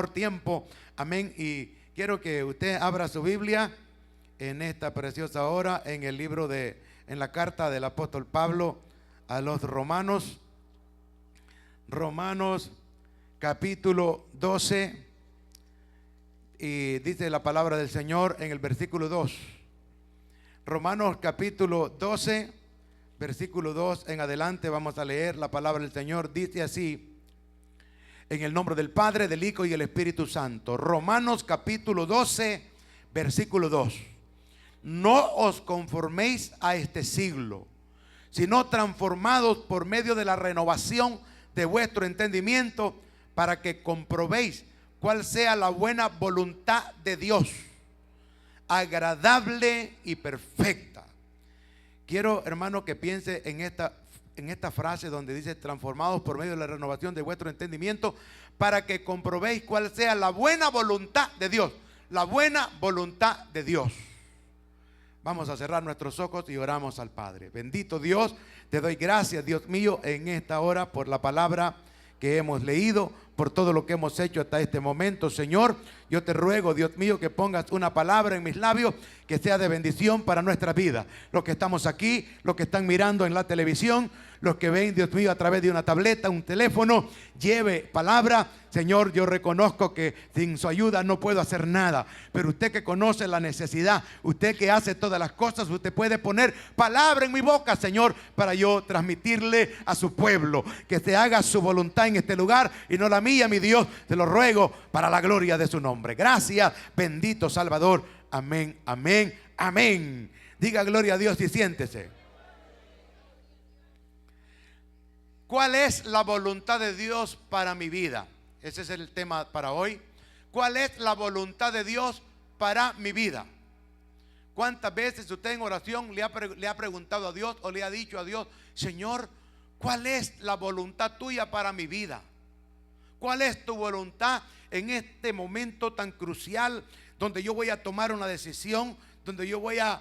tiempo, amén, y quiero que usted abra su Biblia en esta preciosa hora en el libro en la carta del apóstol Pablo a los Romanos capítulo 12, y dice la palabra del Señor en el versículo 2. Romanos capítulo 12, versículo 2 en adelante vamos a leer la palabra del Señor. Dice así: en el nombre del Padre, del Hijo y del Espíritu Santo. Romanos capítulo 12, versículo 2. No os conforméis a este siglo, sino transformados por medio de la renovación de vuestro entendimiento, para que comprobéis cuál sea la buena voluntad de Dios, agradable y perfecta. Quiero, hermano, que piense en esta frase donde dice transformados por medio de la renovación de vuestro entendimiento, para que comprobéis cuál sea la buena voluntad de Dios. La buena voluntad de Dios. Vamos a cerrar nuestros ojos y oramos al Padre. Bendito Dios, te doy gracias, Dios mío, en esta hora por la palabra que hemos leído, por todo lo que hemos hecho hasta este momento. Señor, yo te ruego, Dios mío, que pongas una palabra en mis labios que sea de bendición para nuestra vida. Los que estamos aquí, los que están mirando en la televisión, los que ven, Dios mío, a través de una tableta, un teléfono, lleve palabra. Señor, yo reconozco que sin su ayuda no puedo hacer nada, pero usted que conoce la necesidad, usted que hace todas las cosas, usted puede poner palabra en mi boca, Señor, para yo transmitirle a su pueblo, que se haga su voluntad en este lugar y no la mía, mi Dios. Te lo ruego para la gloria de su nombre. Gracias, bendito Salvador. Amén, amén, amén. Diga gloria a Dios y siéntese. ¿Cuál es la voluntad de Dios para mi vida? Ese es el tema para hoy. ¿Cuál es la voluntad de Dios para mi vida? ¿Cuántas veces usted en oración le ha preguntado a Dios o le ha dicho a Dios: Señor, ¿cuál es la voluntad tuya para mi vida? ¿Cuál es tu voluntad en este momento tan crucial, donde yo voy a tomar una decisión, donde yo voy a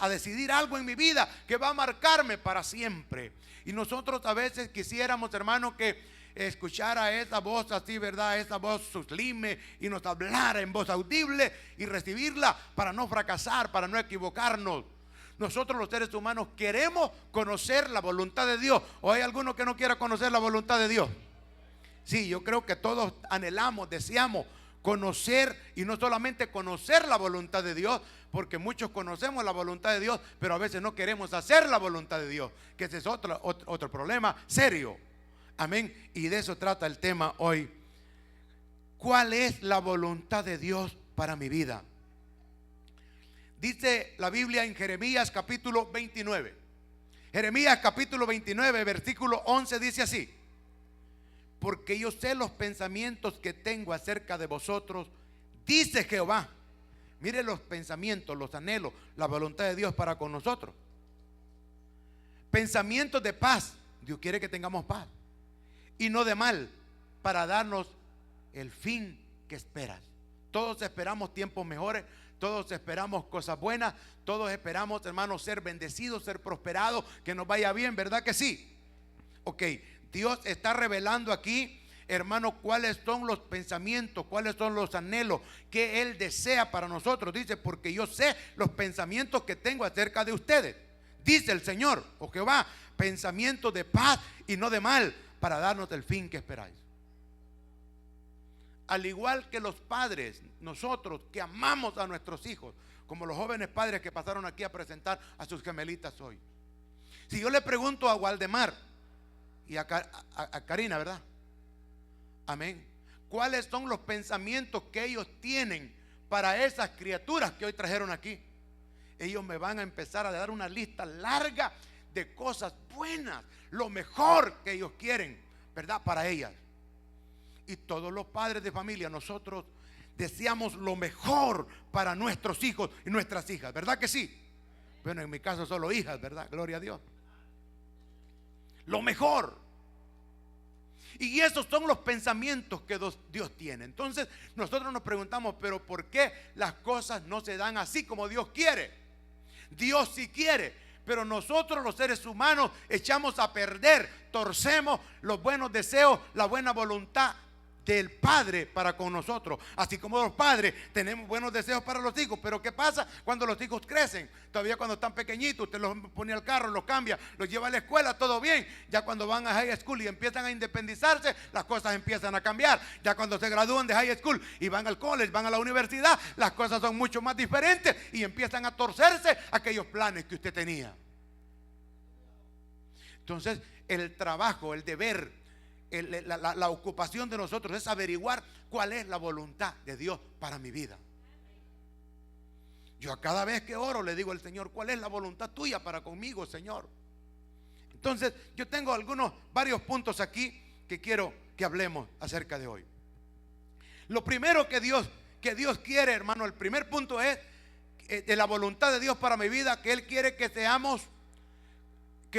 decidir algo en mi vida que va a marcarme para siempre? Y nosotros a veces quisiéramos, hermano, que escuchara esa voz así, ¿verdad? Esa voz sublime, y nos hablara en voz audible y recibirla para no fracasar, para no equivocarnos. Nosotros los seres humanos queremos conocer la voluntad de Dios. ¿O hay alguno que no quiera conocer la voluntad de Dios? Sí, yo creo que todos anhelamos, deseamos conocer, y no solamente conocer la voluntad de Dios, porque muchos conocemos la voluntad de Dios, pero a veces no queremos hacer la voluntad de Dios, que ese es otro problema serio. Amén. Y de eso trata el tema hoy. ¿Cuál es la voluntad de Dios para mi vida? Dice la Biblia en Jeremías capítulo 29. Jeremías capítulo 29, versículo 11 dice así: porque yo sé los pensamientos que tengo acerca de vosotros, dice Jehová. Mire los pensamientos, los anhelos, la voluntad de Dios para con nosotros. Pensamientos de paz. Dios quiere que tengamos paz y no de mal, para darnos el fin que esperas. Todos esperamos tiempos mejores, todos esperamos cosas buenas, todos esperamos, hermanos, ser bendecidos, ser prosperados, que nos vaya bien, ¿verdad que sí? Ok, Dios está revelando aquí, hermano, cuáles son los pensamientos, cuáles son los anhelos que Él desea para nosotros. Dice: porque yo sé los pensamientos que tengo acerca de ustedes, dice el Señor, o Jehová, pensamientos de paz y no de mal, para darnos el fin que esperáis. Al igual que los padres, nosotros que amamos a nuestros hijos, como los jóvenes padres que pasaron aquí a presentar a sus gemelitas hoy. Si yo le pregunto a Waldemar y a Karina, ¿verdad? Amén. ¿cuáles son los pensamientos que ellos tienen para esas criaturas que hoy trajeron aquí? Ellos me van a empezar a dar una lista larga de cosas buenas, lo mejor que ellos quieren, ¿verdad? Para ellas. Y todos los padres de familia, nosotros deseamos lo mejor para nuestros hijos y nuestras hijas, ¿verdad que sí? Bueno, en mi caso solo hijas, ¿verdad? Gloria a Dios. Lo mejor. Y esos son los pensamientos que Dios tiene. Entonces nosotros nos preguntamos, pero ¿por qué las cosas no se dan así como Dios quiere? Dios sí quiere, pero nosotros los seres humanos echamos a perder, torcemos los buenos deseos, la buena voluntad del Padre para con nosotros. Así como los padres tenemos buenos deseos para los hijos, pero ¿qué pasa cuando los hijos crecen? Todavía cuando están pequeñitos, usted los pone al carro, los cambia, los lleva a la escuela, todo bien. Ya cuando van a high school y empiezan a independizarse, las cosas empiezan a cambiar. Ya cuando se gradúan de high school y van al college, van a la universidad, las cosas son mucho más diferentes y empiezan a torcerse aquellos planes que usted tenía. Entonces, el trabajo, el deber, la ocupación de nosotros es averiguar cuál es la voluntad de Dios para mi vida. Yo a cada vez que oro le digo al Señor: ¿cuál es la voluntad tuya para conmigo, Señor? Entonces yo tengo varios puntos aquí que quiero que hablemos acerca de hoy. Lo primero que Dios quiere, hermano, el primer punto es de la voluntad de Dios para mi vida, que Él quiere que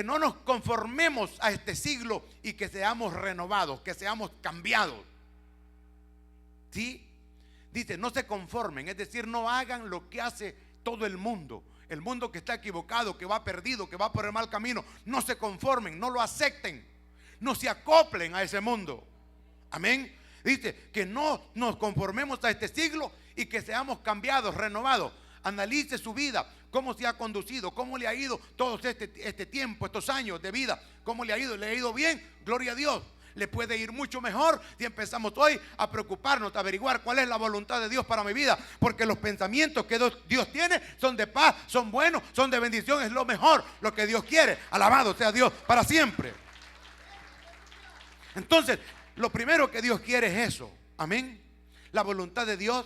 no nos conformemos a este siglo y que seamos renovados, que seamos cambiados. ¿Sí? Dice, no se conformen, es decir, no hagan lo que hace todo el mundo. El mundo que está equivocado, que va perdido, que va por el mal camino. No se conformen, no lo acepten, no se acoplen a ese mundo. Amén. Dice que no nos conformemos a este siglo y que seamos cambiados, renovados. Analice su vida, cómo se ha conducido, cómo le ha ido todo este tiempo, estos años de vida, cómo le ha ido bien, gloria a Dios. Le puede ir mucho mejor si empezamos hoy a preocuparnos, a averiguar cuál es la voluntad de Dios para mi vida, porque los pensamientos que Dios tiene son de paz, son buenos, son de bendición, es lo mejor, lo que Dios quiere. Alabado sea Dios para siempre. Entonces, lo primero que Dios quiere es eso, amén. La voluntad de Dios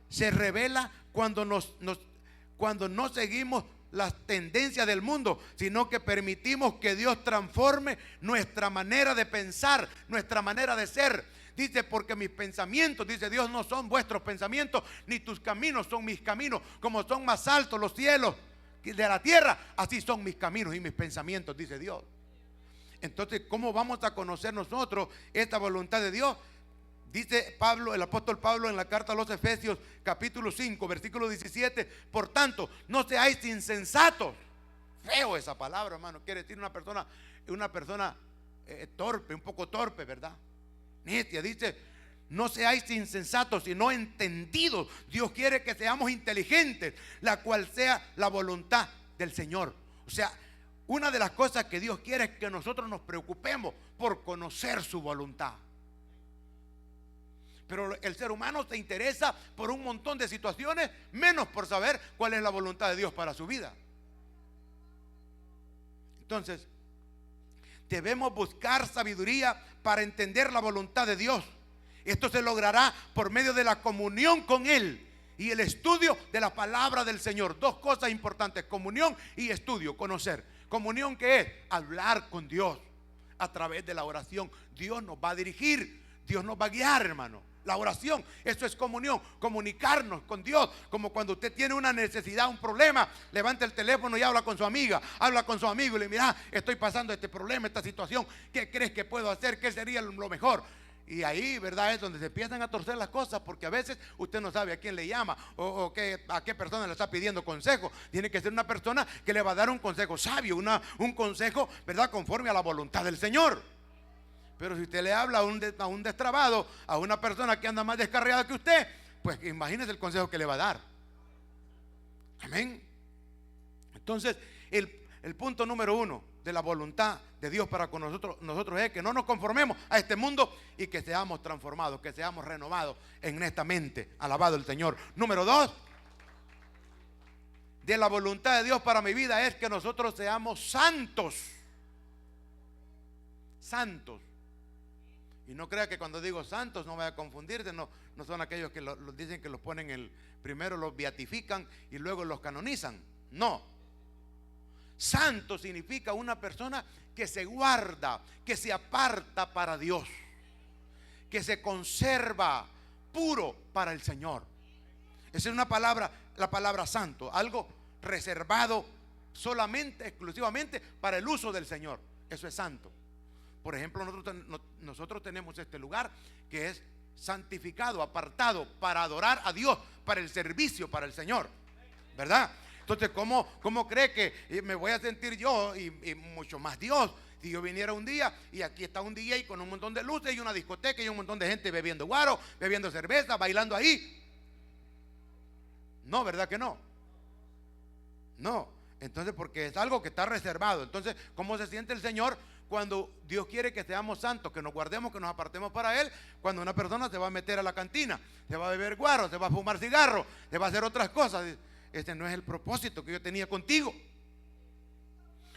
se revela cuando no seguimos las tendencias del mundo, sino que permitimos que Dios transforme nuestra manera de pensar, nuestra manera de ser. Dice, porque mis pensamientos, dice Dios, no son vuestros pensamientos, ni tus caminos son mis caminos. Como son más altos los cielos de la tierra, así son mis caminos y mis pensamientos, dice Dios. Entonces, ¿cómo vamos a conocer nosotros esta voluntad de Dios? Dice Pablo, el apóstol Pablo, en la carta a los Efesios, capítulo 5, versículo 17: por tanto, no seáis insensatos. Feo esa palabra, hermano. Quiere decir una persona torpe, un poco torpe, ¿verdad? Necia. Dice, no seáis insensatos, sino entendidos. Dios quiere que seamos inteligentes, la cual sea la voluntad del Señor. O sea, una de las cosas que Dios quiere es que nosotros nos preocupemos por conocer su voluntad. Pero el ser humano se interesa por un montón de situaciones, menos por saber cuál es la voluntad de Dios para su vida. Entonces, debemos buscar sabiduría para entender la voluntad de Dios. Esto se logrará por medio de la comunión con Él y el estudio de la palabra del Señor. Dos cosas importantes: comunión y estudio, conocer. Comunión, ¿qué es? Hablar con Dios a través de la oración. Dios nos va a dirigir, Dios nos va a guiar, hermano. La oración, eso es comunión, comunicarnos con Dios. Como cuando usted tiene una necesidad, un problema, levanta el teléfono y habla con su amiga, habla con su amigo y le mira, estoy pasando este problema, esta situación, ¿qué crees que puedo hacer? ¿Qué sería lo mejor? Y ahí, ¿verdad?, es donde se empiezan a torcer las cosas, porque a veces usted no sabe a quién le llama o a qué persona le está pidiendo consejo. Tiene que ser una persona que le va a dar un consejo sabio, un consejo, ¿verdad?, conforme a la voluntad del Señor. Pero si usted le habla a un destrabado, a una persona que anda más descarriada que usted, pues imagínese el consejo que le va a dar. Amén. Entonces, el punto número 1 de la voluntad de Dios para con nosotros es que no nos conformemos a este mundo y que seamos transformados, que seamos renovados en esta mente. Alabado el Señor. Número 2 de la voluntad de Dios para mi vida es que nosotros seamos santos. Santos. Y no crea que cuando digo santos no vaya a confundirse. No son aquellos que dicen que los ponen primero los beatifican y luego los canonizan. No. Santo significa una persona que se guarda, que se aparta para Dios, que se conserva puro para el Señor. Esa es una palabra, la palabra santo, algo reservado solamente, exclusivamente para el uso del Señor. Eso es santo. Por ejemplo, nosotros tenemos este lugar que es santificado, apartado para adorar a Dios, para el servicio, para el Señor, ¿verdad? Entonces, ¿cómo cree que me voy a sentir yo y mucho más Dios Si yo viniera un día y aquí está un DJ con un montón de luces y una discoteca y un montón de gente bebiendo guaro, bebiendo cerveza, bailando ahí. No, ¿verdad que no? No. Entonces, porque es algo que está reservado. Entonces, ¿cómo se siente el Señor cuando Dios quiere que seamos santos, que nos guardemos, que nos apartemos para Él? Cuando una persona se va a meter a la cantina, se va a beber guaro, se va a fumar cigarro, se va a hacer otras cosas. Este no es el propósito que yo tenía contigo.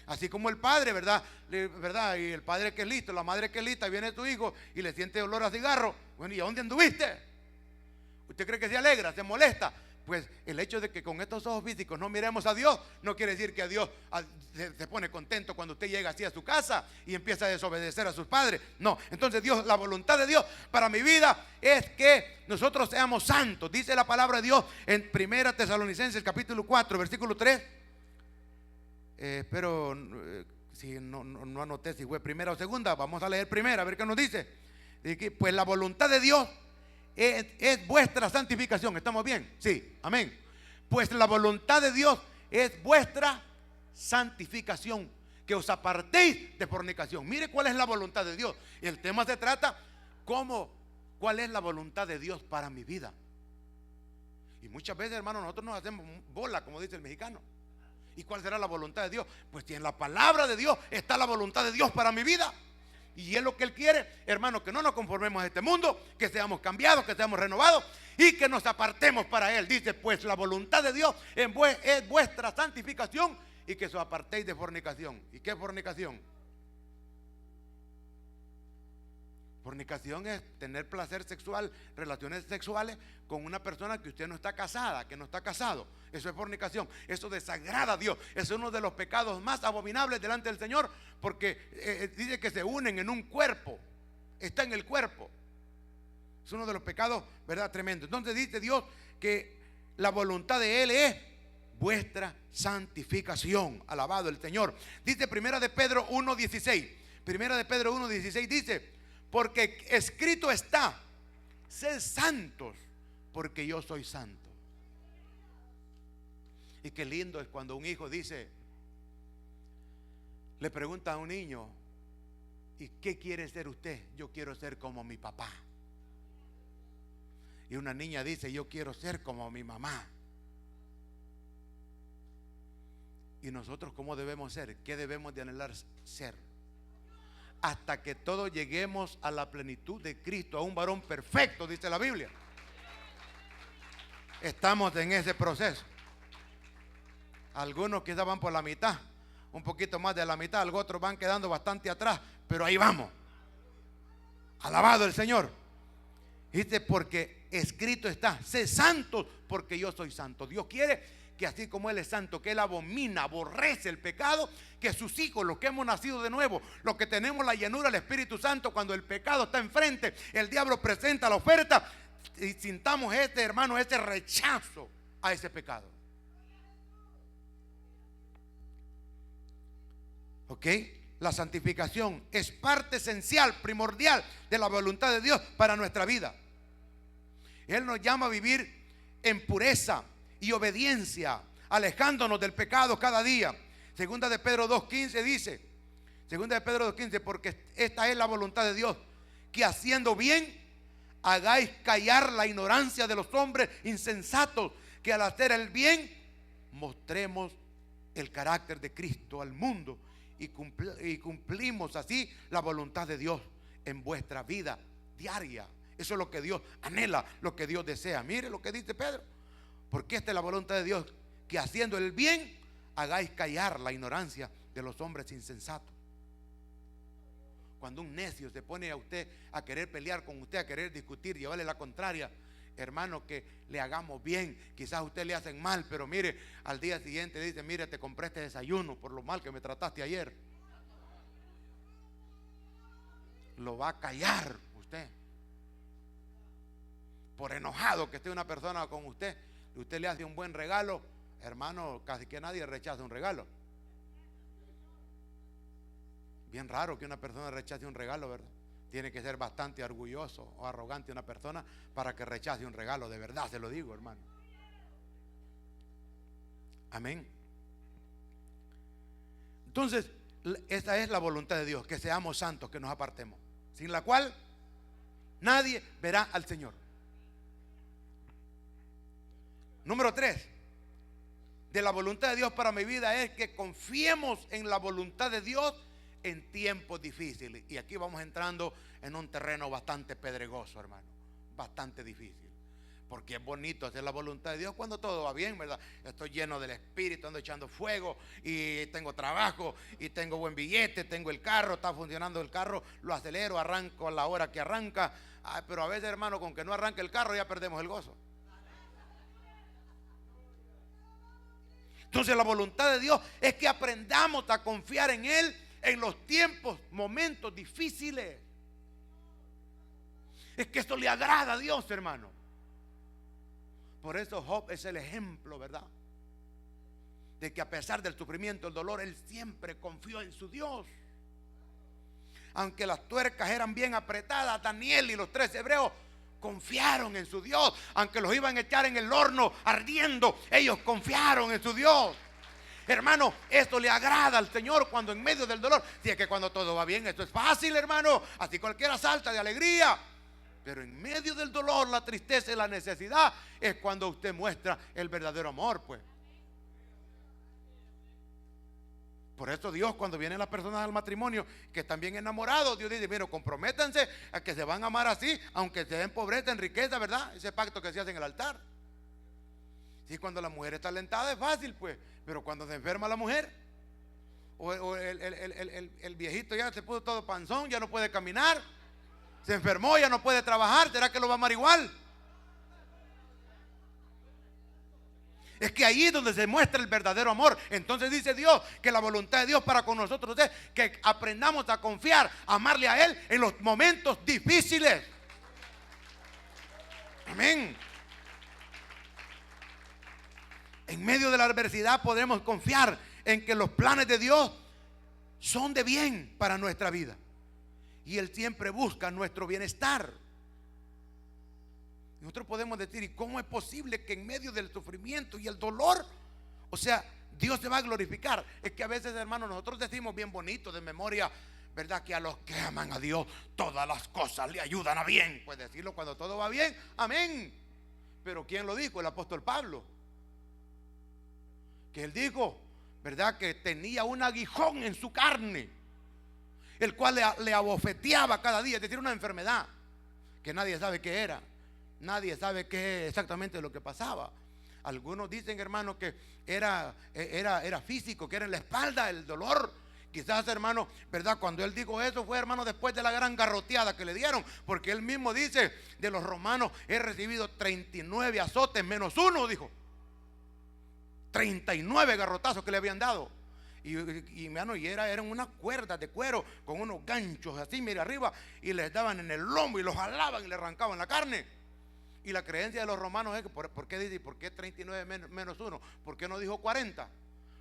Así como el padre, ¿verdad? ¿Verdad? Y el padre que es listo, la madre que es lista, viene tu hijo y le siente olor a cigarro. Bueno, ¿y a dónde anduviste? ¿Usted cree que se alegra, se molesta? Pues el hecho de que con estos ojos físicos no miremos a Dios no quiere decir que a Dios se pone contento cuando usted llega así a su casa y empieza a desobedecer a sus padres. No, entonces Dios, la voluntad de Dios para mi vida es que nosotros seamos santos. Dice la palabra de Dios en 1 Tesalonicenses capítulo 4 versículo 3. Pero si no anoté si fue primera o segunda, vamos a leer primera a ver qué nos dice. Pues la voluntad de Dios es vuestra santificación. ¿Estamos bien? Sí, amén. Pues la voluntad de Dios es vuestra santificación, que os apartéis de fornicación. Mire cuál es la voluntad de Dios. El tema se trata cuál es la voluntad de Dios para mi vida. Y muchas veces, hermano, nosotros nos hacemos bola, como dice el mexicano. ¿Y cuál será la voluntad de Dios? Pues si en la palabra de Dios está la voluntad de Dios para mi vida. Y es lo que Él quiere, hermano, que no nos conformemos a este mundo, que seamos cambiados, que seamos renovados y que nos apartemos para Él. Dice, pues la voluntad de Dios es vuestra santificación y que os apartéis de fornicación. ¿Y qué es fornicación? Fornicación es tener placer sexual, relaciones sexuales con una persona que usted no está casada, que no está casado. Eso es fornicación. Eso desagrada a Dios. Es uno de los pecados más abominables delante del Señor, porque dice que se unen en un cuerpo. Está en el cuerpo. Es uno de los pecados, ¿verdad? Tremendo. Entonces dice Dios que la voluntad de Él es vuestra santificación. Alabado el Señor. Dice Primera de Pedro 1:16. Primera de Pedro 1:16 dice: porque escrito está, sed santos, porque yo soy santo. Y qué lindo es cuando un hijo dice, le pregunta a un niño, ¿y qué quiere ser usted? Yo quiero ser como mi papá. Y una niña dice, yo quiero ser como mi mamá. Y nosotros, ¿cómo debemos ser? ¿Qué debemos de anhelar ser? Hasta que todos lleguemos a la plenitud de Cristo, a un varón perfecto, dice la Biblia. Estamos en ese proceso. Algunos quizás van por la mitad, un poquito más de la mitad, algunos otros van quedando bastante atrás, pero ahí vamos. Alabado el Señor. Dice, porque escrito está, sé santos, porque yo soy santo. Dios quiere que así como Él es santo, que Él abomina, aborrece el pecado, que sus hijos, los que hemos nacido de nuevo, los que tenemos la llenura del Espíritu Santo, cuando el pecado está enfrente, el diablo presenta la oferta y sintamos hermano, este rechazo a ese pecado. ¿Ok? La santificación es parte esencial, primordial de la voluntad de Dios para nuestra vida. Él nos llama a vivir en pureza y obediencia, alejándonos del pecado cada día. Segunda de Pedro 2:15 dice, segunda de Pedro 2:15, porque esta es la voluntad de Dios, que haciendo bien hagáis callar la ignorancia de los hombres insensatos, que al hacer el bien mostremos el carácter de Cristo al mundo y cumplimos así la voluntad de Dios en vuestra vida diaria. Eso es lo que Dios anhela, lo que Dios desea. Mire lo que dice Pedro. Porque esta es la voluntad de Dios, que haciendo el bien hagáis callar la ignorancia de los hombres insensatos. Cuando un necio se pone a usted a querer pelear con usted, a querer discutir, llevarle la contraria, hermano, que le hagamos bien. Quizás a usted le hacen mal, pero mire, al día siguiente dice, mire, te compré este desayuno por lo mal que me trataste ayer. Lo va a callar usted. Por enojado que esté una persona con usted, y usted le hace un buen regalo, hermano, casi que nadie rechaza un regalo. Bien raro que una persona rechace un regalo, ¿verdad? Tiene que ser bastante orgulloso o arrogante una persona para que rechace un regalo, de verdad se lo digo, hermano. Amén. Entonces, Esta es la voluntad de Dios, que seamos santos, que nos apartemos, sin la cual nadie verá al Señor. Número 3 de la voluntad de Dios para mi vida es que confiemos en la voluntad de Dios en tiempos difíciles. Y aquí vamos entrando en un terreno bastante pedregoso, hermano, bastante difícil. Porque es bonito hacer la voluntad de Dios cuando todo va bien, ¿verdad? Estoy lleno del Espíritu, ando echando fuego y tengo trabajo y tengo buen billete, tengo el carro, está funcionando el carro, lo acelero, arranco a la hora que arranca. Pero a veces, hermano, con que no arranque el carro ya perdemos el gozo. Entonces la voluntad de Dios es que aprendamos a confiar en Él en los tiempos, momentos difíciles. Es que esto le agrada a Dios, hermano. Por eso Job es el ejemplo, ¿verdad? De que a pesar del sufrimiento, el dolor, él siempre confió en su Dios. Aunque las tuercas eran bien apretadas, Daniel y los 3 hebreos confiaron en su Dios. Aunque los iban a echar en el horno ardiendo, ellos confiaron en su Dios. Hermano, esto le agrada al Señor cuando en medio del dolor. Si es que cuando todo va bien, esto es fácil, hermano. Así cualquiera salta de alegría. Pero en medio del dolor, la tristeza y la necesidad es cuando usted muestra el verdadero amor, pues. Por eso Dios, cuando vienen las personas al matrimonio que están bien enamorados, Dios dice: mira, comprométanse a que se van a amar así, aunque se den pobreza en riqueza, ¿verdad? Ese pacto que se hace en el altar. Sí, cuando la mujer está alentada es fácil, pues. Pero cuando se enferma la mujer, o el viejito ya se puso todo panzón, ya no puede caminar, se enfermó, ya no puede trabajar, ¿será que lo va a amar igual? Es que ahí es donde se muestra el verdadero amor. Entonces dice Dios que la voluntad de Dios para con nosotros es que aprendamos a confiar, a amarle a Él en los momentos difíciles. Amén. En medio de la adversidad podremos confiar en que los planes de Dios son de bien para nuestra vida. Y Él siempre busca nuestro bienestar. Nosotros podemos decir: ¿y cómo es posible que en medio del sufrimiento y el dolor, o sea, Dios se va a glorificar? Es que a veces, hermanos, nosotros decimos bien bonito de memoria, ¿verdad? Que a los que aman a Dios todas las cosas le ayudan a bien. Pues decirlo cuando todo va bien, amén. Pero ¿quién lo dijo? El apóstol Pablo. Que él dijo, ¿verdad? Que tenía un aguijón en su carne, el cual le abofeteaba cada día. Es decir, una enfermedad que nadie sabe qué era. Nadie sabe qué es exactamente lo que pasaba. Algunos dicen, hermano, que era físico, que era en la espalda el dolor. Quizás, hermano, ¿verdad? Cuando él dijo eso fue, hermano, después de la gran garroteada que le dieron. Porque él mismo dice: de los romanos he recibido 39 azotes menos uno, dijo. 39 garrotazos que le habían dado. Hermano, y eran unas cuerdas de cuero con unos ganchos así, mire, arriba, y les daban en el lomo y los jalaban y le arrancaban la carne. Y la creencia de los romanos es que, ¿por qué dice? ¿Por qué 39 menos 1? ¿Por qué no dijo 40?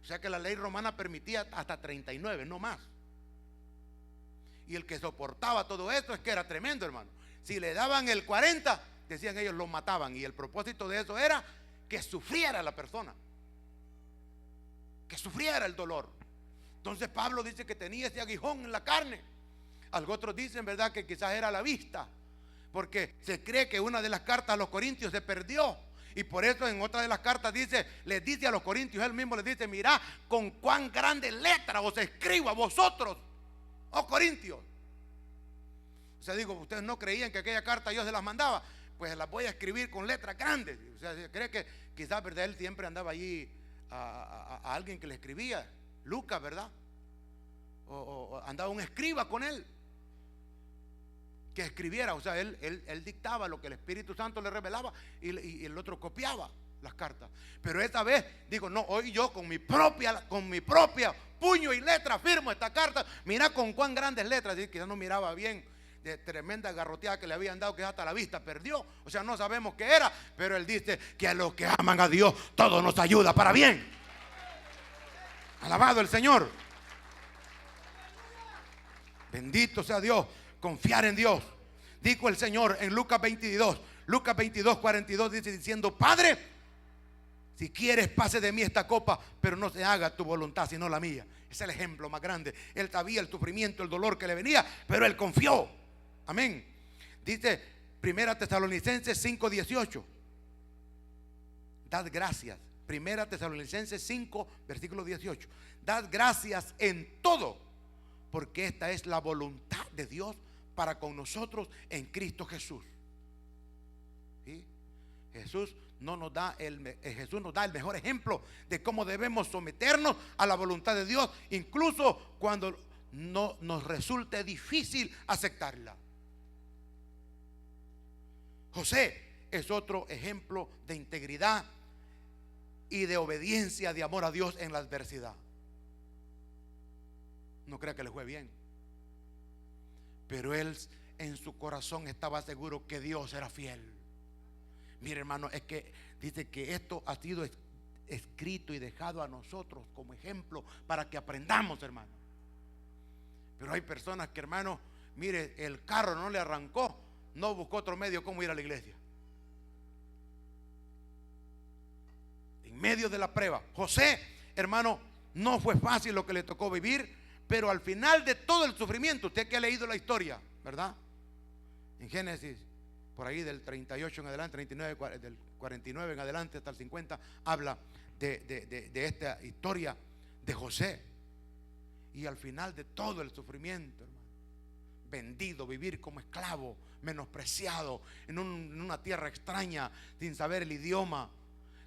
O sea que la ley romana permitía hasta 39, no más. Y el que soportaba todo esto es que era tremendo, hermano. Si le daban el 40, decían ellos, lo mataban. Y el propósito de eso era que sufriera la persona, que sufriera el dolor. Entonces Pablo dice que tenía ese aguijón en la carne. Otros dicen, ¿verdad?, que quizás era la vista, porque se cree que una de las cartas a los corintios se perdió. Y por eso en otra de las cartas les dice a los corintios, él mismo les dice: mirá con cuán grande letra os escribo a vosotros, oh corintios. O sea, digo, ustedes no creían que aquella carta yo se las mandaba, pues las voy a escribir con letras grandes. O sea, se cree que quizás, ¿verdad?, él siempre andaba allí a alguien que le escribía, Lucas, ¿verdad? O andaba un escriba con él que escribiera. O sea, él dictaba lo que el Espíritu Santo le revelaba y el otro copiaba las cartas. Pero esta vez digo, no, hoy yo con mi propia puño y letra firmo esta carta. Mira con cuán grandes letras. Y quizás no miraba bien, de tremenda garroteada que le habían dado, que hasta la vista perdió. O sea, no sabemos qué era, pero él dice que a los que aman a Dios todo nos ayuda para bien. Alabado el Señor. Bendito sea Dios. Confiar en Dios. Dijo el Señor en Lucas 22, 42 dice diciendo: Padre, Si quieres, pase de mí esta copa, pero no se haga tu voluntad sino la mía. Es el ejemplo más grande. Él sabía el sufrimiento, el dolor que le venía, pero él confió. Amén. Dice Primera Tesalonicenses 5:18. Dad gracias. Primera Tesalonicenses 5, versículo 18. Dad gracias en todo, porque esta es la voluntad de Dios para con nosotros en Cristo Jesús. ¿Sí? Jesús nos da el mejor ejemplo de cómo debemos someternos a la voluntad de Dios, incluso cuando no nos resulte difícil aceptarla. José es otro ejemplo de integridad y de obediencia, de amor a Dios en la adversidad. No crea que le fue bien, pero él en su corazón estaba seguro que Dios era fiel. Mire, hermano, es que dice que esto ha sido escrito y dejado a nosotros como ejemplo para que aprendamos, hermano. Pero hay personas que, hermano, mire, el carro no le arrancó, no buscó otro medio cómo ir a la iglesia. En medio de la prueba, José, hermano, no fue fácil lo que le tocó vivir, pero al final de todo el sufrimiento, usted que ha leído la historia, ¿verdad? En Génesis, por ahí del 38 en adelante, 39, del 49 en adelante hasta el 50, habla de esta historia de José. Y al final de todo el sufrimiento, hermano, vendido, vivir como esclavo, menospreciado en una tierra extraña, sin saber el idioma.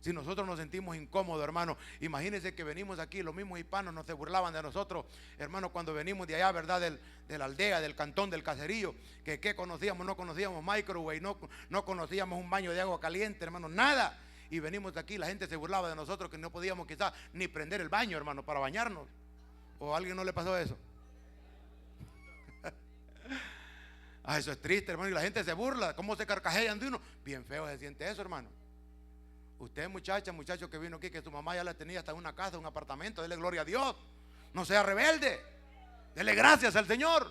Si nosotros nos sentimos incómodos, hermano, imagínense que venimos aquí, los mismos hispanos nos se burlaban de nosotros, hermano, cuando venimos de allá, ¿verdad? De la aldea, del cantón, del caserío, que conocíamos, no conocíamos microwave, no conocíamos un baño de agua caliente, hermano, nada. Y venimos aquí, la gente se burlaba de nosotros, que no podíamos quizás ni prender el baño, hermano, para bañarnos. ¿O a alguien no le pasó eso? Eso es triste, hermano, y la gente se burla, cómo se carcajean de uno. Bien feo se siente eso, hermano. Usted, muchacho que vino aquí, que su mamá ya la tenía hasta en una casa, un apartamento, dele gloria a Dios. No sea rebelde, dele gracias al Señor.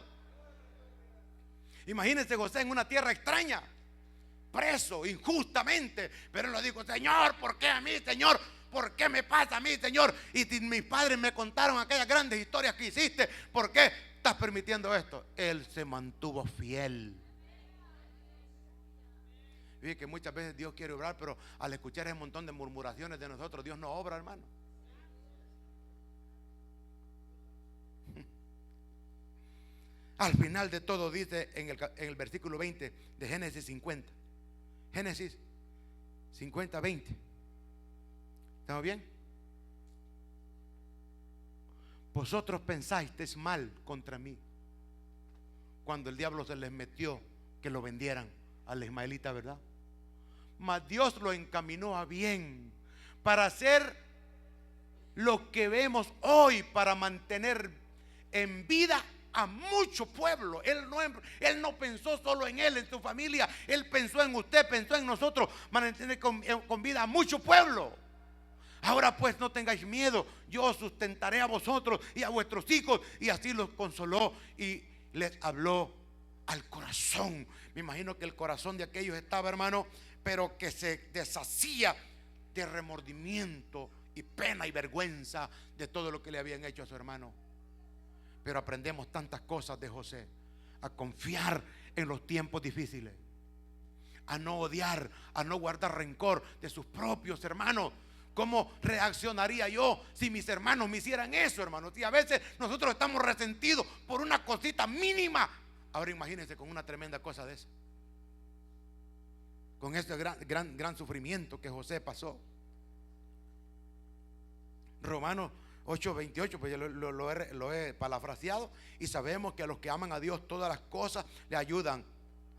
Imagínense José en una tierra extraña, preso injustamente, pero él le dijo: Señor, ¿por qué a mí, Señor? ¿Por qué me pasa a mí, Señor? Y si mis padres me contaron aquellas grandes historias que hiciste, ¿por qué estás permitiendo esto? Él se mantuvo fiel. Fíjate que muchas veces Dios quiere obrar, pero al escuchar ese montón de murmuraciones de nosotros, Dios no obra, hermano. Al final de todo dice en el versículo 20 de Génesis 50. Génesis 50, 20. ¿Estamos bien? Vosotros pensasteis mal contra mí cuando el diablo se les metió que lo vendieran al ismaelita, ¿verdad? Mas Dios lo encaminó a bien para hacer lo que vemos hoy, para mantener en vida a mucho pueblo. Él no pensó solo en él, en su familia. Él pensó en usted, pensó en nosotros, mantener con vida a mucho pueblo. Ahora pues no tengáis miedo, yo sustentaré a vosotros y a vuestros hijos. Y así los consoló y les habló al corazón. Me imagino que el corazón de aquellos estaba, hermano, pero que se deshacía de remordimiento y pena y vergüenza de todo lo que le habían hecho a su hermano. Pero aprendemos tantas cosas de José: a confiar en los tiempos difíciles, a no odiar, a no guardar rencor de sus propios hermanos. ¿Cómo reaccionaría yo si mis hermanos me hicieran eso, hermanos? Y a veces nosotros estamos resentidos por una cosita mínima. Ahora imagínense con una tremenda cosa de esa, con ese gran sufrimiento que José pasó. Romanos 8:28, pues yo lo he parafraseado, y sabemos que a los que aman a Dios todas las cosas le ayudan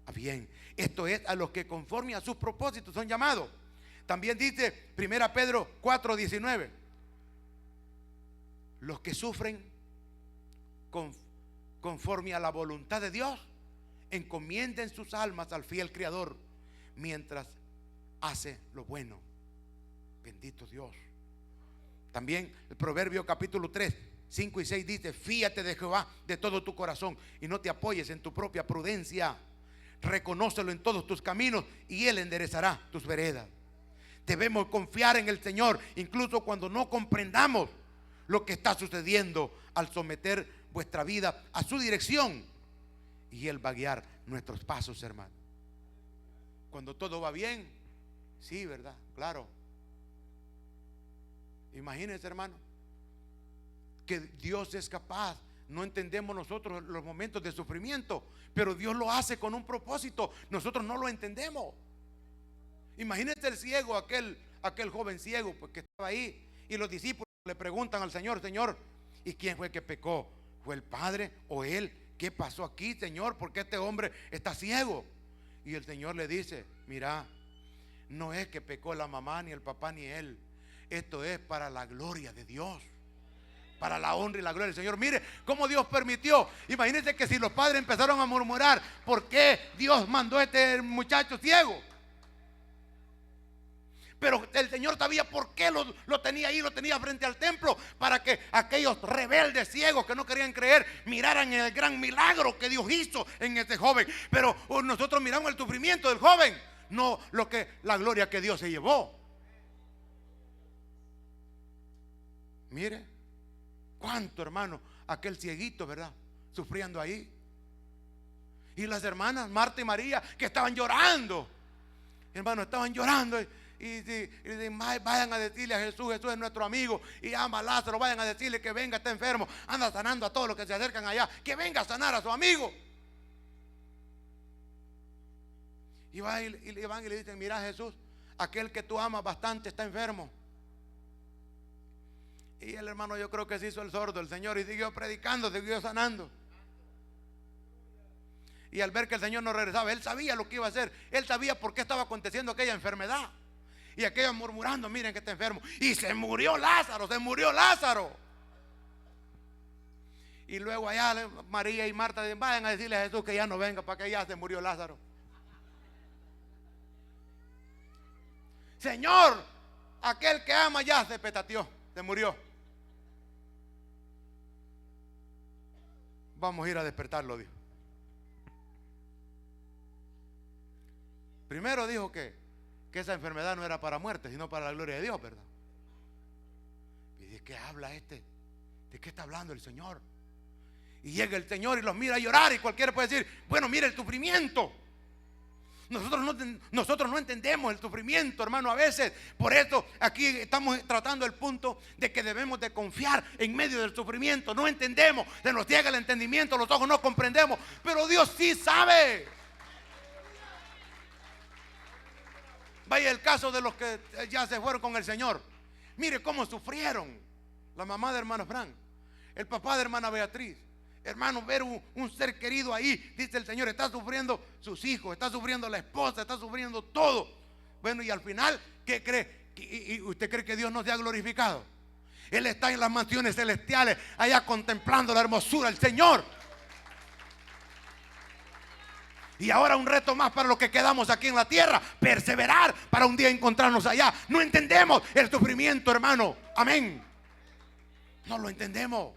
a bien. Esto es, a los que conforme a sus propósitos son llamados. También dice 1 Pedro 4:19, los que sufren conforme a la voluntad de Dios, encomienden sus almas al fiel Creador mientras hace lo bueno. Bendito Dios. También el Proverbio capítulo 3, 5 y 6 dice: fíate de Jehová de todo tu corazón y no te apoyes en tu propia prudencia. Reconócelo en todos tus caminos y Él enderezará tus veredas. debemos confiar en el Señor, incluso cuando no comprendamos lo que está sucediendo, al someter vuestra vida a su dirección, y Él va a guiar nuestros pasos, hermano. Cuando todo va bien, sí, ¿verdad? Claro. Imagínense, hermano, que Dios es capaz. No entendemos nosotros los momentos de sufrimiento, pero Dios lo hace con un propósito. Nosotros no lo entendemos. Imagínense el ciego, aquel joven ciego, pues, que estaba ahí, y los discípulos le preguntan al Señor: Señor, ¿y quién fue que pecó? ¿Fue el padre o él? ¿Qué pasó aquí, Señor? ¿Por qué este hombre está ciego? Y el Señor le dice: mira, no es que pecó la mamá, ni el papá, ni él. Esto es para la gloria de Dios, para la honra y la gloria del Señor. Mire cómo Dios permitió. Imagínense que si los padres empezaron a murmurar: ¿por qué Dios mandó a este muchacho ciego? Pero el Señor sabía por qué lo tenía ahí, lo tenía frente al templo, para que aquellos rebeldes ciegos que no querían creer miraran el gran milagro que Dios hizo en este joven. Pero nosotros miramos el sufrimiento del joven, no la gloria que Dios se llevó. Mire cuánto, hermano, aquel cieguito, ¿verdad?, sufriendo ahí. Y las hermanas Marta y María, que estaban llorando, hermano, estaban llorando. Y vayan a decirle a Jesús: Jesús es nuestro amigo y ama a Lázaro. Vayan a decirle que venga, está enfermo, anda sanando a todos los que se acercan allá, que venga a sanar a su amigo. Y van y le dicen: mira, Jesús, aquel que tú amas bastante está enfermo. Y el hermano, yo creo que se hizo el sordo, el Señor, y siguió predicando, siguió sanando. Y al ver que el Señor no regresaba, él sabía lo que iba a hacer. Él sabía por qué estaba aconteciendo aquella enfermedad. Y aquellos murmurando: miren que está enfermo. Y se murió Lázaro, se murió Lázaro. Y luego allá María y Marta dicen: vayan a decirle a Jesús que ya no venga, para que ya se murió Lázaro. Señor, aquel que ama ya se petateó, se murió. Vamos a ir a despertarlo, dijo. Primero dijo que esa enfermedad no era para muerte, sino para la gloria de Dios, ¿verdad? ¿Y de qué habla este? ¿De qué está hablando el Señor? Y llega el Señor y los mira a llorar, y cualquiera puede decir: bueno, mira el sufrimiento. Nosotros no entendemos el sufrimiento, hermano, a veces. Por eso aquí estamos tratando el punto de que debemos de confiar en medio del sufrimiento. No entendemos, se nos ciega el entendimiento, los ojos no comprendemos, pero Dios sí sabe. Vaya el caso de los que ya se fueron con el Señor. Mire cómo sufrieron la mamá de hermano Frank, el papá de hermana Beatriz. Hermano, ver un ser querido ahí, dice el Señor, está sufriendo sus hijos, está sufriendo la esposa, está sufriendo todo. Bueno, y al final, ¿qué cree? ¿Y usted cree que Dios no se ha glorificado? Él está en las mansiones celestiales, allá contemplando la hermosura del Señor. Y ahora un reto más para los que quedamos aquí en la tierra: perseverar para un día encontrarnos allá. No entendemos el sufrimiento, hermano. Amén. No lo entendemos.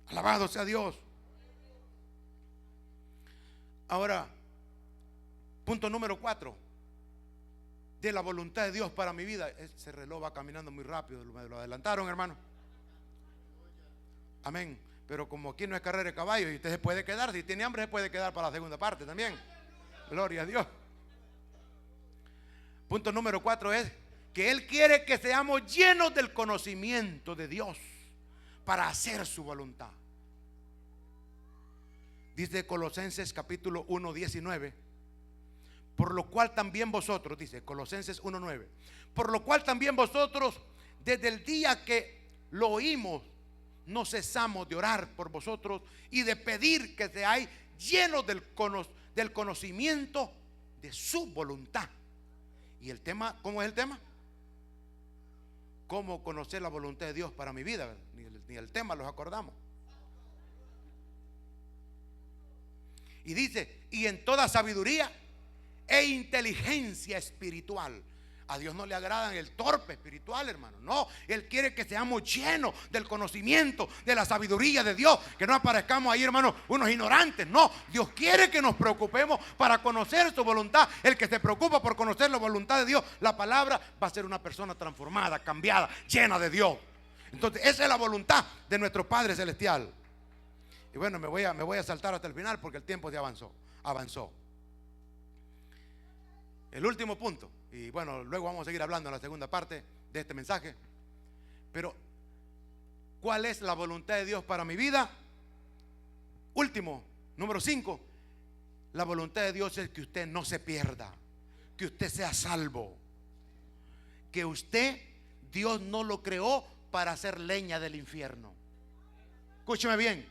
Alabado sea Dios. Ahora, punto número 4 de la voluntad de Dios para mi vida. Ese reloj va caminando muy rápido, me lo adelantaron, hermano. Amén. Pero como aquí no es carrera de caballos, y usted se puede quedar, si tiene hambre se puede quedar para la segunda parte también. Gloria a Dios. Punto número 4 es que Él quiere que seamos llenos del conocimiento de Dios para hacer su voluntad. Dice Colosenses capítulo 1, 19: por lo cual también vosotros, dice Colosenses 1, 9, por lo cual también vosotros, desde el día que lo oímos, no cesamos de orar por vosotros y de pedir que seáis llenos del conocimiento de su voluntad. Y el tema, ¿cómo es el tema? ¿Cómo conocer la voluntad de Dios para mi vida? Ni el tema los acordamos. Y dice: y en toda sabiduría e inteligencia espiritual. A Dios no le agradan el torpe espiritual, hermano. No, Él quiere que seamos llenos del conocimiento, de la sabiduría de Dios. Que no aparezcamos ahí, hermano, unos ignorantes. No, Dios quiere que nos preocupemos para conocer su voluntad. El que se preocupa por conocer la voluntad de Dios, la palabra, va a ser una persona transformada, cambiada, llena de Dios. Entonces esa es la voluntad de nuestro Padre Celestial. Y bueno, me voy a saltar hasta el final porque el tiempo ya avanzó. El último punto, y bueno, luego vamos a seguir hablando en la segunda parte de este mensaje. Pero ¿cuál es la voluntad de Dios para mi vida? Último, número 5. La voluntad de Dios es que usted no se pierda, que usted sea salvo, que usted, Dios no lo creó para hacer leña del infierno. Escúcheme bien.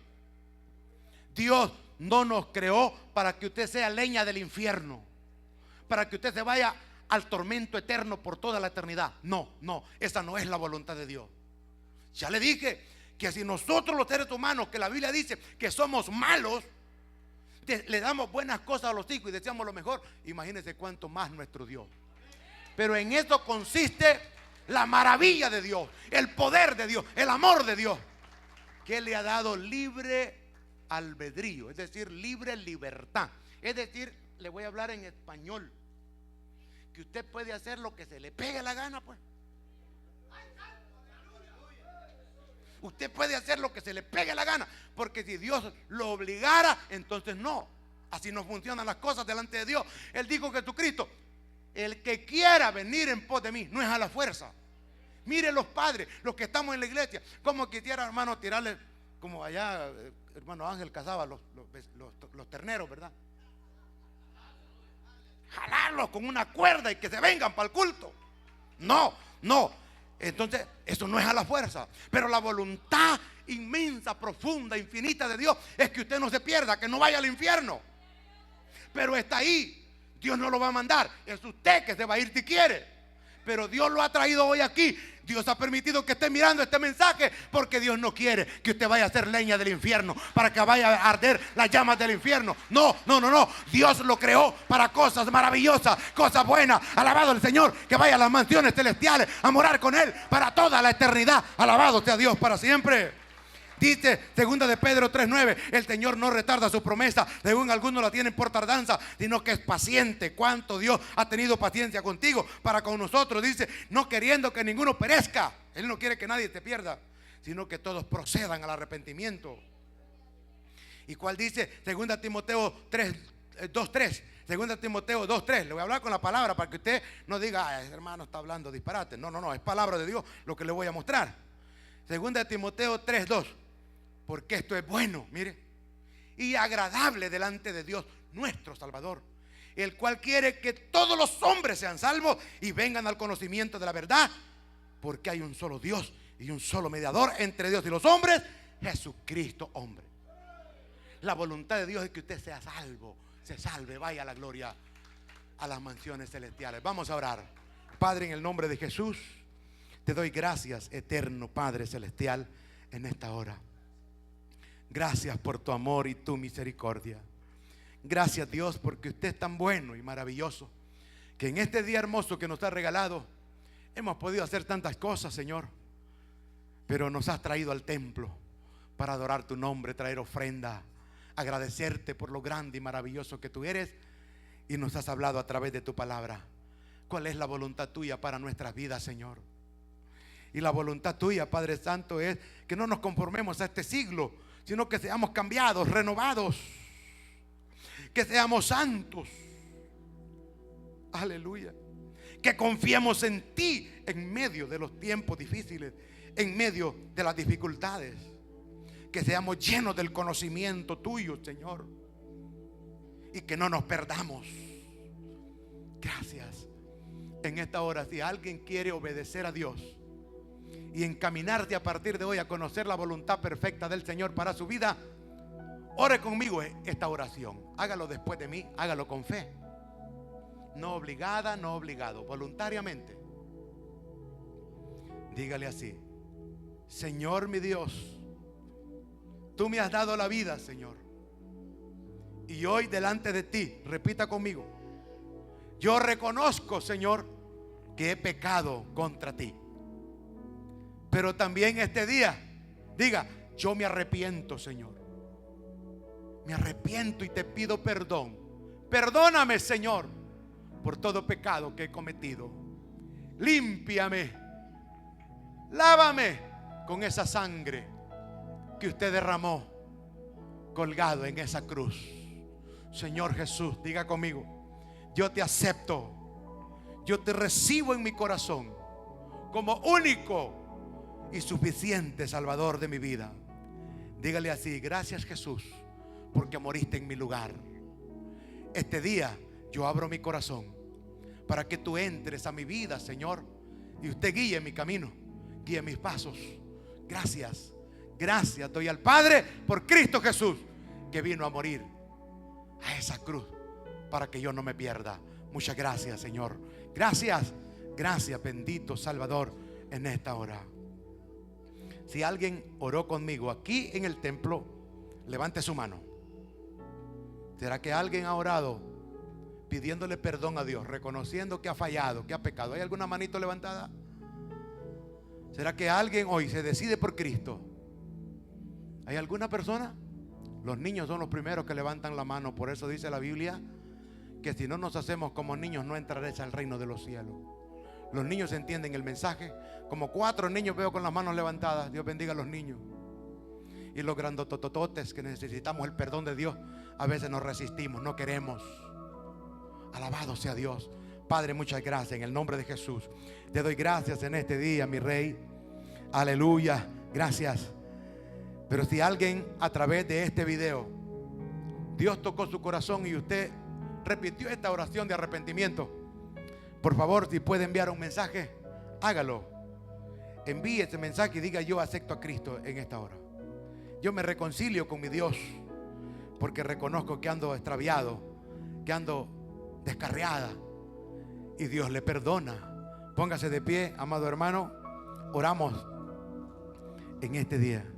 Dios no nos creó para que usted sea leña del infierno, para que usted se vaya al tormento eterno por toda la eternidad. No, esa no es la voluntad de Dios. Ya le dije que si nosotros los seres humanos, que la Biblia dice que somos malos, le damos buenas cosas a los hijos y deseamos lo mejor, imagínense cuánto más nuestro Dios. Pero en esto consiste la maravilla de Dios, el poder de Dios, el amor de Dios, que le ha dado libre albedrío, es decir, libre libertad. Es decir, le voy a hablar en español, que usted puede hacer lo que se le pegue la gana, pues. Usted puede hacer lo que se le pegue la gana, porque si Dios lo obligara, entonces no. Así no funcionan las cosas delante de Dios. Él dijo, Jesucristo, el que quiera venir en pos de mí, no es a la fuerza. Mire los padres, los que estamos en la iglesia, como quisiera, hermano, tirarle, como allá, hermano Ángel cazaba los terneros, ¿verdad? Jalarlos con una cuerda y que se vengan para el culto. No. Entonces, eso no es a la fuerza. Pero la voluntad inmensa, profunda, infinita de Dios es que usted no se pierda, que no vaya al infierno. Pero está ahí. Dios no lo va a mandar. Es usted que se va a ir si quiere. Pero Dios lo ha traído hoy aquí. Dios ha permitido que esté mirando este mensaje porque Dios no quiere que usted vaya a ser leña del infierno, para que vaya a arder las llamas del infierno. No. Dios lo creó para cosas maravillosas, cosas buenas. Alabado el Señor, que vaya a las mansiones celestiales a morar con Él para toda la eternidad. Alabado sea Dios para siempre. Dice 2 de Pedro 3:9, el Señor no retarda su promesa, según algunos la tienen por tardanza, sino que es paciente. Cuánto Dios ha tenido paciencia contigo, para con nosotros. Dice, no queriendo que ninguno perezca. Él no quiere que nadie te pierda, sino que todos procedan al arrepentimiento. ¿Y cuál dice? 2 Timoteo 2:3. 2 Timoteo 2:3. Le voy a hablar con la palabra para que usted no diga, ese hermano está hablando disparate. No, es palabra de Dios lo que le voy a mostrar. 2 Timoteo 3:2. Porque esto es bueno, mire, y agradable delante de Dios nuestro Salvador, el cual quiere que todos los hombres sean salvos y vengan al conocimiento de la verdad, porque hay un solo Dios y un solo mediador entre Dios y los hombres, Jesucristo hombre. La voluntad de Dios es que usted sea salvo, se salve, vaya a la gloria, a las mansiones celestiales. Vamos a orar. Padre, en el nombre de Jesús, te doy gracias, eterno Padre celestial, en esta hora. Gracias por tu amor y tu misericordia. Gracias, Dios, porque usted es tan bueno y maravilloso, que en este día hermoso que nos ha regalado hemos podido hacer tantas cosas, Señor. Pero nos has traído al templo para adorar tu nombre, traer ofrenda, agradecerte por lo grande y maravilloso que tú eres, y nos has hablado a través de tu palabra. ¿Cuál es la voluntad tuya para nuestras vidas, Señor? Y la voluntad tuya, Padre Santo, es que no nos conformemos a este siglo, sino que seamos cambiados, renovados, que seamos santos. Aleluya. Que confiemos en ti en medio de los tiempos difíciles, en medio de las dificultades. Que seamos llenos del conocimiento tuyo, Señor, y que no nos perdamos. Gracias. En esta hora, si alguien quiere obedecer a Dios y encaminarse a partir de hoy a conocer la voluntad perfecta del Señor para su vida, ore conmigo esta oración. Hágalo después de mí, hágalo con fe. No obligada, no obligado, voluntariamente. Dígale así: Señor mi Dios, tú me has dado la vida, Señor, y hoy delante de ti, repita conmigo, yo reconozco, Señor, que he pecado contra ti. Pero también este día diga: yo me arrepiento, Señor. Me arrepiento y te pido perdón. Perdóname, Señor, por todo pecado que he cometido. Límpiame, lávame con esa sangre que usted derramó colgado en esa cruz. Señor Jesús, diga conmigo: yo te acepto, yo te recibo en mi corazón como único y suficiente Salvador de mi vida. Dígale así: gracias, Jesús, porque moriste en mi lugar. Este día yo abro mi corazón para que tú entres a mi vida, Señor, y usted guíe mi camino, guíe mis pasos. Gracias, gracias doy al Padre por Cristo Jesús, que vino a morir a esa cruz para que yo no me pierda. Muchas gracias, Señor. Gracias, gracias, bendito Salvador, en esta hora. Si alguien oró conmigo aquí en el templo, levante su mano. ¿Será que alguien ha orado pidiéndole perdón a Dios, reconociendo que ha fallado, que ha pecado? ¿Hay alguna manito levantada? ¿Será que alguien hoy se decide por Cristo? ¿Hay alguna persona? Los niños son los primeros que levantan la mano. Por eso dice la Biblia que si no nos hacemos como niños, no entraréis al reino de los cielos. Los niños entienden el mensaje. Como 4 niños veo con las manos levantadas. Dios bendiga a los niños. Y los grandotototes que necesitamos el perdón de Dios, a veces nos resistimos, no queremos. Alabado sea Dios. Padre, muchas gracias en el nombre de Jesús. Te doy gracias en este día, mi Rey. Aleluya, gracias. Pero si alguien a través de este video Dios tocó su corazón y usted repitió esta oración de arrepentimiento, por favor, si puede enviar un mensaje, hágalo. Envíe ese mensaje y diga: yo acepto a Cristo en esta hora. Yo me reconcilio con mi Dios, porque reconozco que ando extraviado, que ando descarriada, y Dios le perdona. Póngase de pie, amado hermano. Oramos en este día.